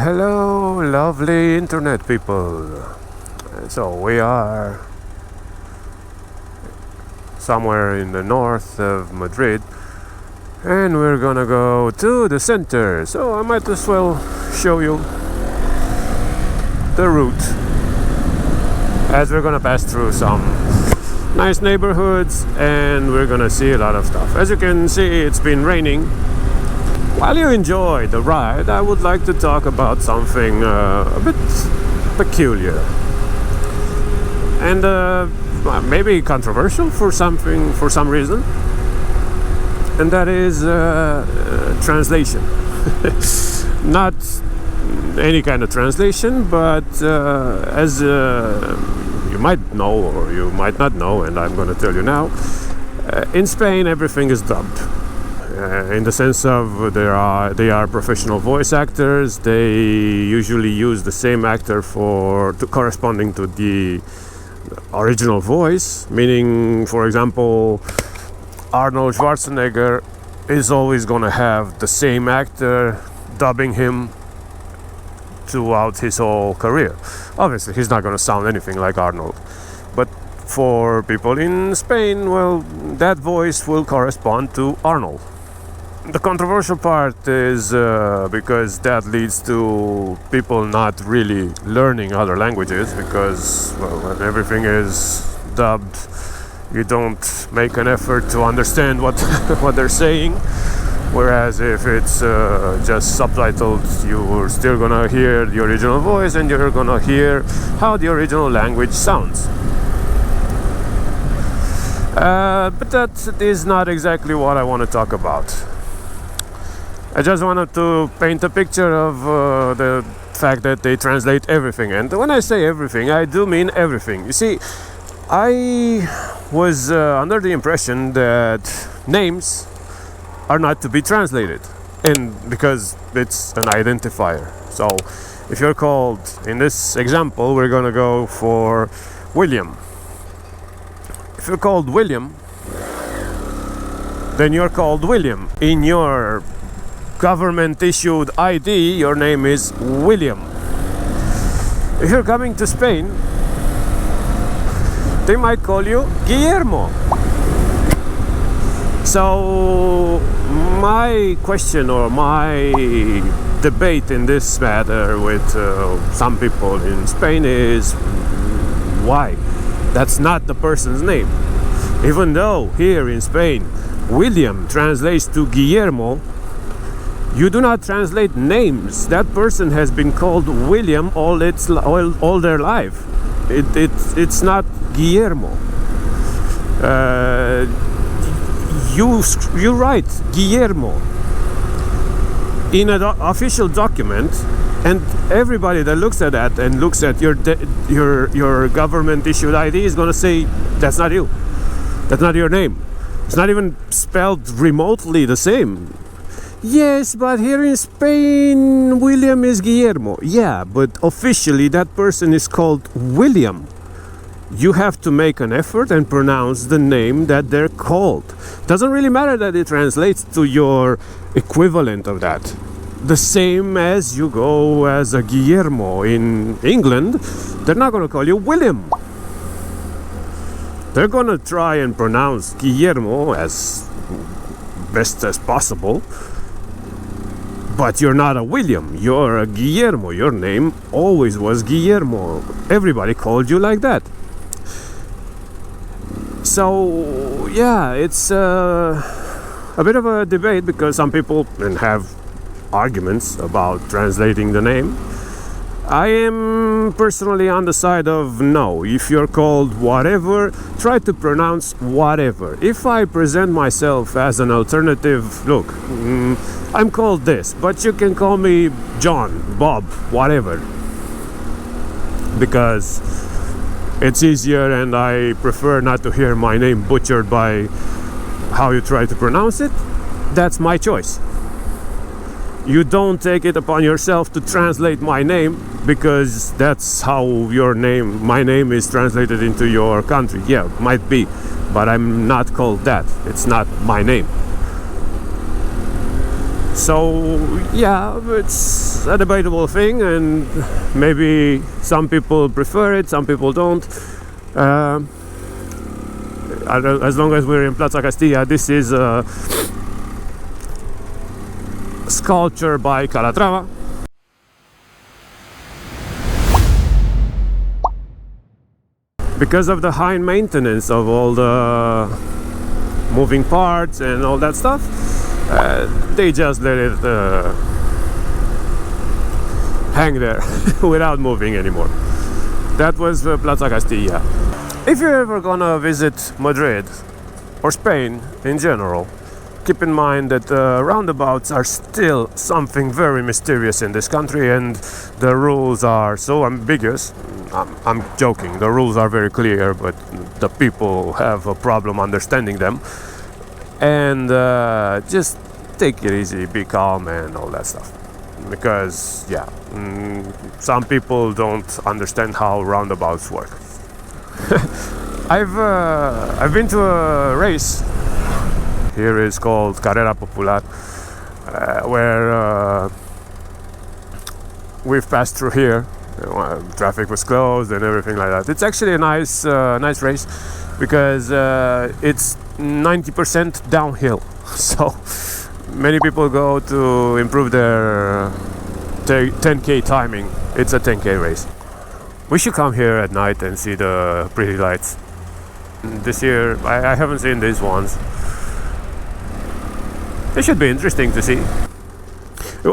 Hello, lovely internet people. So we are somewhere in the north of Madrid, and we're gonna go to the center. So I might as well show you the route as we're gonna pass through some nice neighborhoods, and we're gonna see a lot of stuff. As you can see, it's been raining. While you enjoy the ride, I would like to talk about something a bit peculiar and maybe controversial for some reason, and that is translation. Not any kind of translation, but as you might know or you might not know, and I'm going to tell you now, in Spain everything is dubbed. In the sense of they are professional voice actors. They usually use the same actor corresponding to the original voice. Meaning, for example, Arnold Schwarzenegger is always going to have the same actor dubbing him throughout his whole career. Obviously, he's not going to sound anything like Arnold, but for people in Spain, well, that voice will correspond to Arnold. The controversial part is because that leads to people not really learning other languages, because, well, when everything is dubbed, you don't make an effort to understand what what they're saying. Whereas if it's just subtitled, you're still gonna hear the original voice and you're gonna hear how the original language sounds. But that is not exactly what I want to talk about. I just wanted to paint a picture of the fact that they translate everything. And when I say everything, I do mean everything. You see, I was under the impression that names are not to be translated, and because it's an identifier. So if you're called, in this example, we're going to go for William. If you're called William, then you're called William. In your government issued ID, your name is William. If you're coming to Spain, they might call you Guillermo. So my question or my debate in this matter with some people in Spain is why? That's not the person's name. Even though here in Spain William translates to Guillermo, you do not translate names. That person has been called William all their life. It's not Guillermo. You write Guillermo in an official document, and everybody that looks at that and looks at your government issued ID is going to say that's not you. That's not your name. It's not even spelled remotely the same. Yes, but here in Spain, William is Guillermo. Yeah, but officially that person is called William. You have to make an effort and pronounce the name that they're called. Doesn't really matter that it translates to your equivalent of that. The same as you go as a Guillermo in England, they're not going to call you William. They're going to try and pronounce Guillermo as best as possible. But you're not a William, you're a Guillermo. Your name always was Guillermo. Everybody called you like that. So, yeah, it's a bit of a debate, because some people have arguments about translating the name. I am personally on the side of no. If you're called whatever, try to pronounce whatever. If I present myself as an alternative, look, I'm called this, but you can call me John, Bob, whatever, because it's easier and I prefer not to hear my name butchered by how you try to pronounce it. That's my choice. You don't take it upon yourself to translate my name, because that's how my name is translated into your country. Yeah, might be, but I'm not called that. It's not my name. So yeah, it's a debatable thing, and maybe some people prefer it, some people don't. As long as we're in Plaza Castilla, this is a sculpture by Calatrava. Because of the high maintenance of all the moving parts and all that stuff, they just let it hang there without moving anymore. That was Plaza Castilla. If you're ever gonna visit Madrid or Spain in general, keep in mind that roundabouts are still something very mysterious in this country, and the rules are so ambiguous. I'm joking, the rules are very clear, but the people have a problem understanding them. And just take it easy, be calm and all that stuff. Because yeah, some people don't understand how roundabouts work. I've been to a race. Here is called Carrera Popular, where we've passed through here. Traffic was closed and everything like that. It's actually a nice race because it's 90% downhill. So many people go to improve their 10K timing. It's a 10K race. We should come here at night and see the pretty lights. This year I haven't seen these ones. It should be interesting to see.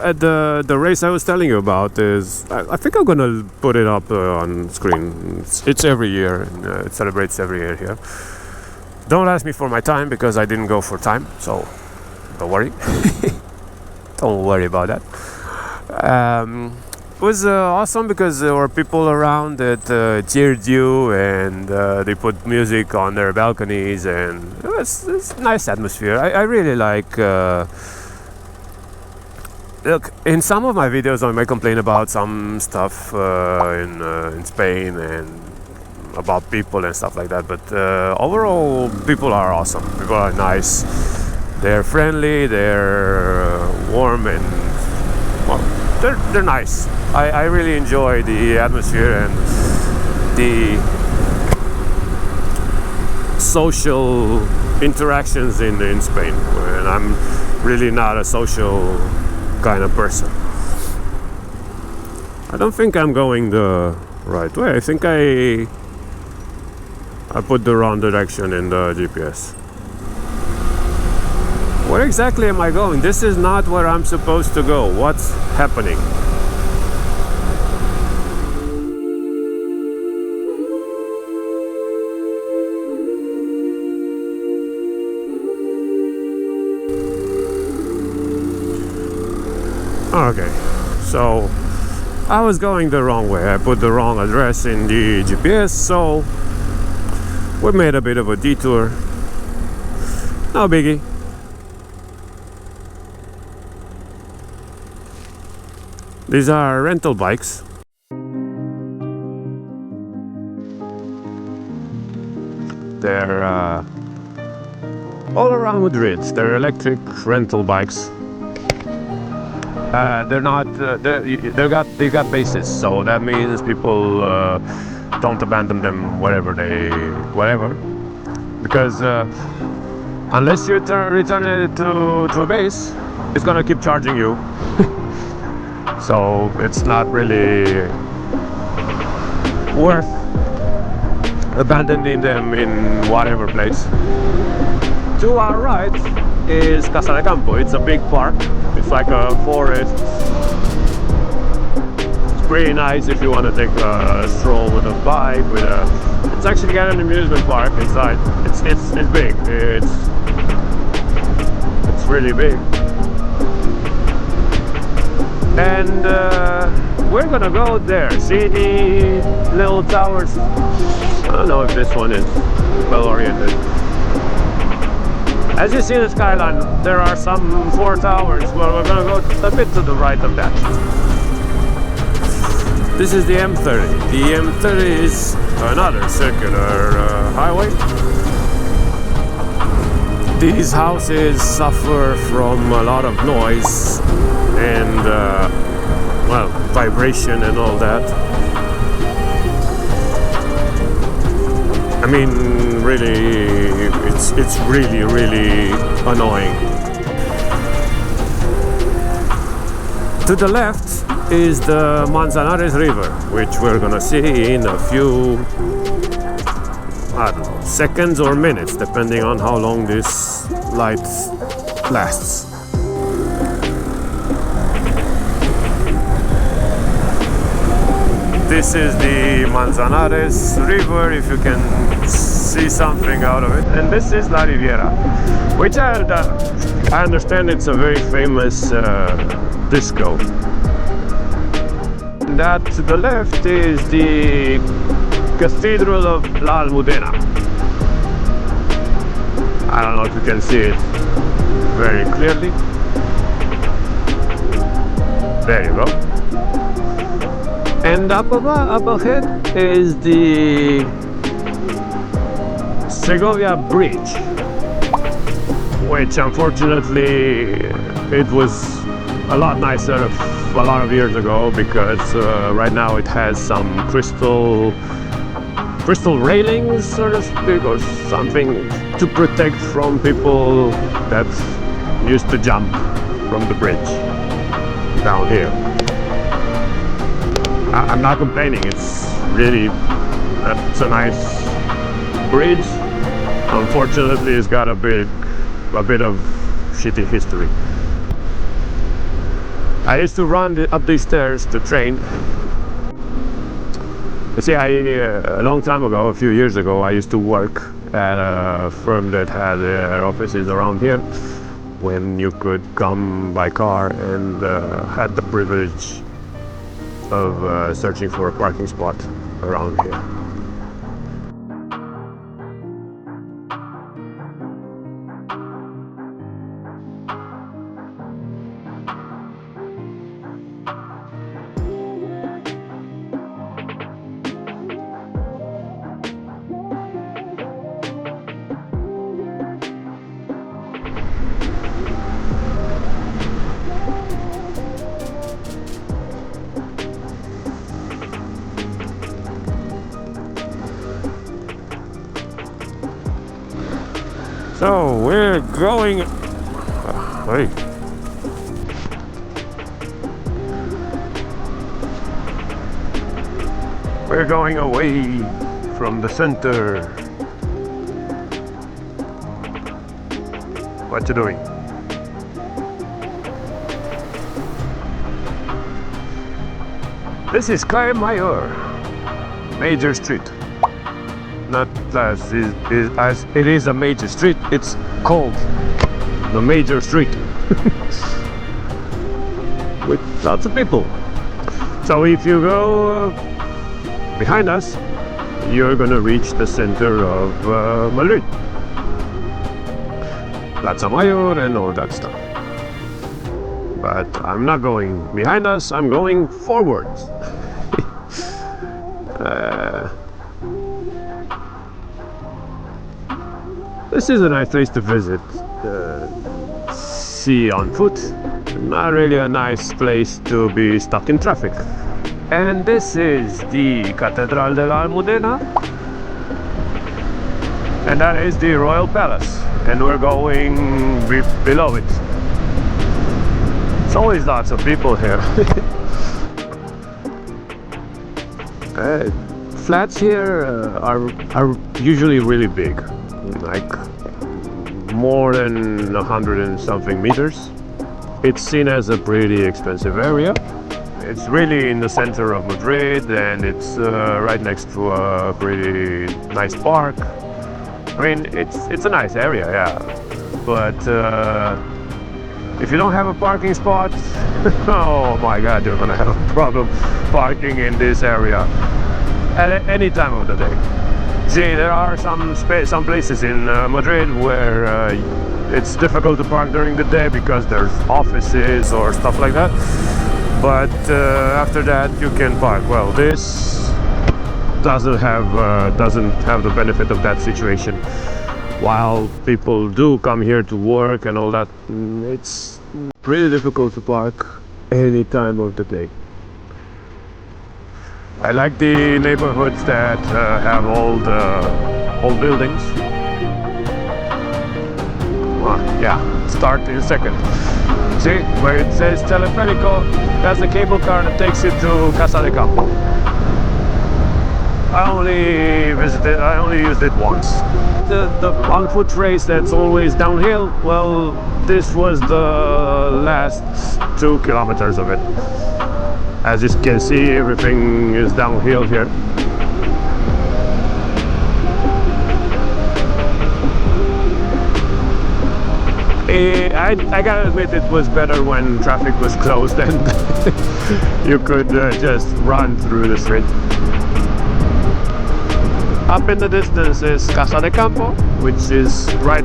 At the race I was telling you about is, I think I'm gonna put it up on screen. It's every year, and it celebrates every year here. Don't ask me for my time because I didn't go for time, so don't worry. Don't worry about that. It was awesome because there were people around that cheered you, and they put music on their balconies, and it's a nice atmosphere. I really like. Look, in some of my videos I may complain about some stuff in Spain and about people and stuff like that, but overall people are awesome. People are nice, they're friendly, they're warm, and well, they're nice. I really enjoy the atmosphere and the social interactions in Spain, and I'm really not a social kind of person. I don't think I'm going the right way. I think I put the wrong direction in the GPS. Where exactly am I going? This is not where I'm supposed to go. What's happening? Okay, so I was going the wrong way. I put the wrong address in the GPS, so we made a bit of a detour. No biggie. These are rental bikes. They're all around Madrid. They're electric rental bikes. They're not. They got bases, so that means people don't abandon them whatever. Because unless you return it to a base, it's gonna keep charging you. So it's not really worth abandoning them in whatever place. To our right is Casa de Campo. It's a big park. It's like a forest. It's pretty nice if you want to take a stroll with a bike. It's actually got an amusement park inside. It's big. It's really big. And we're gonna go there. See the little towers? I don't know if this one is well oriented. As you see the skyline, there are some 4 towers. Well, we're gonna go a bit to the right of that. This is the M30. The M30 is another circular highway. These houses suffer from a lot of noise and well, vibration and all that. I mean, really, it's really annoying. To the left is the Manzanares River, which we're gonna see in a few, I don't know, seconds or minutes, depending on how long this light lasts. This is the Manzanares River, if you can see something out of it. And this is La Riviera, which I understand it's a very famous disco. And that to the left is the Cathedral of La Almudena. I don't know if you can see it very clearly. There you go. And up ahead is the Segovia Bridge, which unfortunately it was a lot nicer a lot of years ago, because right now it has some crystal railings, so to speak, or something to protect from people that used to jump from the bridge down here. I'm not complaining, it's a nice bridge. Unfortunately, it's got a bit of shitty history. I used to run up these stairs to train. You see, a long time ago, a few years ago, I used to work at a firm that had their offices around here, when you could come by car, and had the privilege of searching for a parking spot around here. So we're going. Hey. We're going away from the center. What you doing? This is Calle Mayor, major street. Not as it is a major street, it's called the major street with lots of people. So if you go behind us, you're gonna reach the center of Madrid, Plaza Mayor and all that stuff. But I'm not going behind us, I'm going forwards. This is a nice place to visit, see on foot. Not really a nice place to be stuck in traffic. And this is the Catedral de la Almudena, and that is the Royal Palace, and we're going below it. There's always lots of people here. Flats here are usually really big, like more than 100 and something meters. It's seen as a pretty expensive area. It's really in the center of Madrid, and it's right next to a pretty nice park. I mean, it's a nice area, yeah. But if you don't have a parking spot, oh my God, you're gonna have a problem parking in this area at any time of the day. See, there are some places in Madrid where it's difficult to park during the day because there's offices or stuff like that. But after that, you can park. Well, this doesn't have the benefit of that situation. while people do come here to work and all that, it's pretty difficult to park any time of the day. I like the neighborhoods that have old buildings. Yeah, start in a second. See, where it says Teleférico, that's the cable car that takes you to Casa de Campo. I only used it once. The on-foot race that's always downhill, well, this was the last 2 kilometers of it. As you can see, everything is downhill here. I gotta admit, it was better when traffic was closed and you could just run through the street. Up in the distance is Casa de Campo, which is right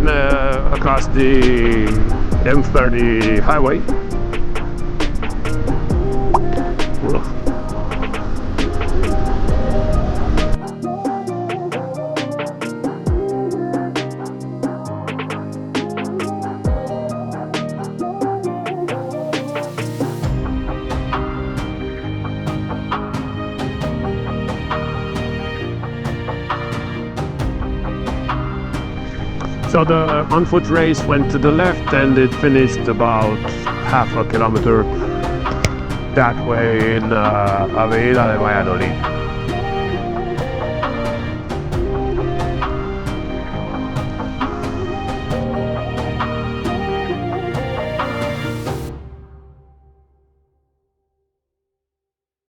across the M30 highway. So the on-foot race went to the left and it finished about half a kilometer that way in Avenida de Valladolid.